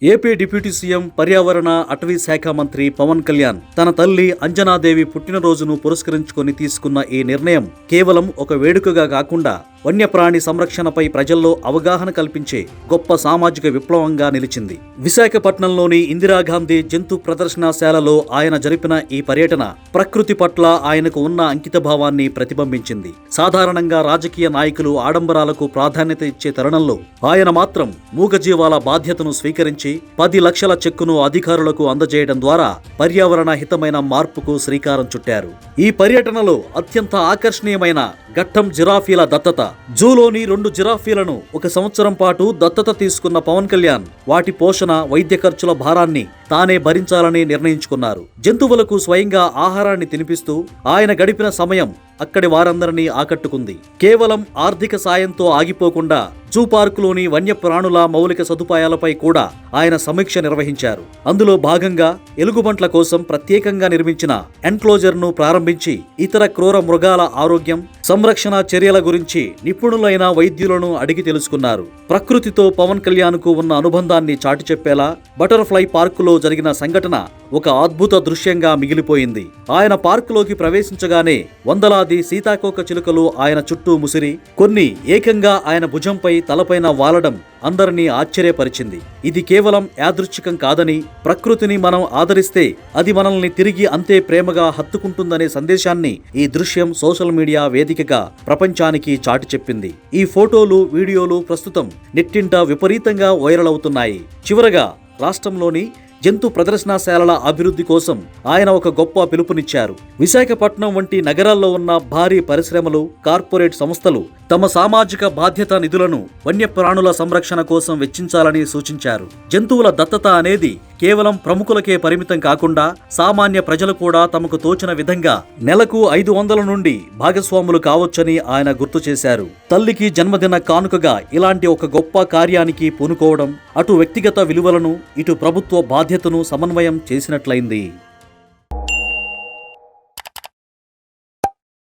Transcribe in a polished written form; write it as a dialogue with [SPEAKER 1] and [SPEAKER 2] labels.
[SPEAKER 1] AP deputy CM పర్యావరణ అటవీ శాఖ మంత్రి పవన్ కళ్యాణ్ తన తల్లి అంజనాదేవి పుట్టినరోజును పురస్కరించుకొని తీసుకున్న ఈ నిర్ణయం కేవలం ఒక వేడుకగా కాకుండా వన్యప్రాణి సంరక్షణపై ప్రజల్లో అవగాహన కల్పించే గొప్ప సామాజిక విప్లవంగా నిలిచింది. విశాఖపట్నంలోని ఇందిరాగాంధీ జంతు ప్రదర్శనశాలలో ఆయన జరిపిన ఈ పర్యటన ప్రకృతి పట్ల ఆయనకు ఉన్న అంకితభావాన్ని ప్రతిబింబించింది. సాధారణంగా రాజకీయ నాయకులు ఆడంబరాలకు ప్రాధాన్యత ఇచ్చే తరుణంలో ఆయన మాత్రం మూగజీవాల బాధ్యతను స్వీకరించి 10 లక్షల చెక్కును అధికారులకు అందజేయడం ద్వారా పర్యావరణ హితమైన మార్పుకు శ్రీకారం చుట్టారు. ఈ పర్యటనలో అత్యంత ఆకర్షణీయమైన ఘట్టం జిరాఫీల దత్తత. జూలోని 2 జిరాఫీలను 1 సంవత్సరం పాటు దత్తత తీసుకున్న పవన్ కళ్యాణ్ వాటి పోషణ, వైద్య ఖర్చుల భారాన్ని తానే భరించాలని నిర్ణయించుకున్నారు. జంతువులకు స్వయంగా ఆహారాన్ని తినిపిస్తూ ఆయన గడిపిన సమయం అక్కడి వారందరినీ ఆకట్టుకుంది. కేవలం ఆర్థిక సాయంతో ఆగిపోకుండా జూ పార్కులోని వన్యప్రాణుల మౌలిక సదుపాయాలపై కూడా ఆయన సమీక్ష నిర్వహించారు. అందులో భాగంగా ఎలుగుబంట్ల కోసం ప్రత్యేకంగా నిర్మించిన ఎన్క్లోజర్ను ప్రారంభించి ఇతర క్రూర మృగాల ఆరోగ్యం, సంరక్షణ చర్యల గురించి నిపుణులైన వైద్యులను అడిగి తెలుసుకున్నారు. ప్రకృతితో పవన్ కళ్యాణ్కు ఉన్న అనుబంధాన్ని చాటి చెప్పేలా బటర్ఫ్లై పార్కులో జరిగిన సంఘటన ఒక అద్భుత దృశ్యంగా మిగిలిపోయింది. ఆయన పార్కులోకి ప్రవేశించగానే వందలాది సీతాకోక చిలుకలు ఆయన చుట్టూ ముసిరి, కొన్ని ఏకంగా ఆయన భుజంపై, తలపైన వాలడం అందరినీ ఆశ్చర్యపరిచింది. ఇది కేవలం యాదృచ్ఛికం కాదని, ప్రకృతిని మనం ఆదరిస్తే అది మనల్ని తిరిగి అంతే ప్రేమగా హత్తుకుంటుందనే సందేశాన్ని ఈ దృశ్యం సోషల్ మీడియా వేదికగా ప్రపంచానికి చాటి చెప్పింది. ఈ ఫోటోలు, వీడియోలు ప్రస్తుతం నెట్టింట విపరీతంగా వైరల్ అవుతున్నాయి. చివరగా రాష్ట్రంలోని జంతు ప్రదర్శనశాలల అభివృద్ధి కోసం ఆయన ఒక గొప్ప పిలుపునిచ్చారు. విశాఖపట్నం వంటి నగరాల్లో ఉన్న భారీ పరిశ్రమలు, కార్పొరేట్ సంస్థలు తమ సామాజిక బాధ్యత నిధులను వన్యప్రాణుల సంరక్షణ కోసం వెచ్చించాలని సూచించారు. జంతువుల దత్తత అనేది కేవలం ప్రముఖులకే పరిమితం కాకుండా సామాన్య ప్రజలు కూడా తమకు తోచిన విధంగా నెలకు 500 నుండి భాగస్వాములు కావచ్చని ఆయన గుర్తు చేశారు. తల్లికి జన్మదిన కానుకగా ఇలాంటి ఒక గొప్ప కార్యానికి పూనుకోవడం అటు వ్యక్తిగత విలువలను, ఇటు ప్రభుత్వ బాధ్యతను సమన్వయం చేసినట్లయింది.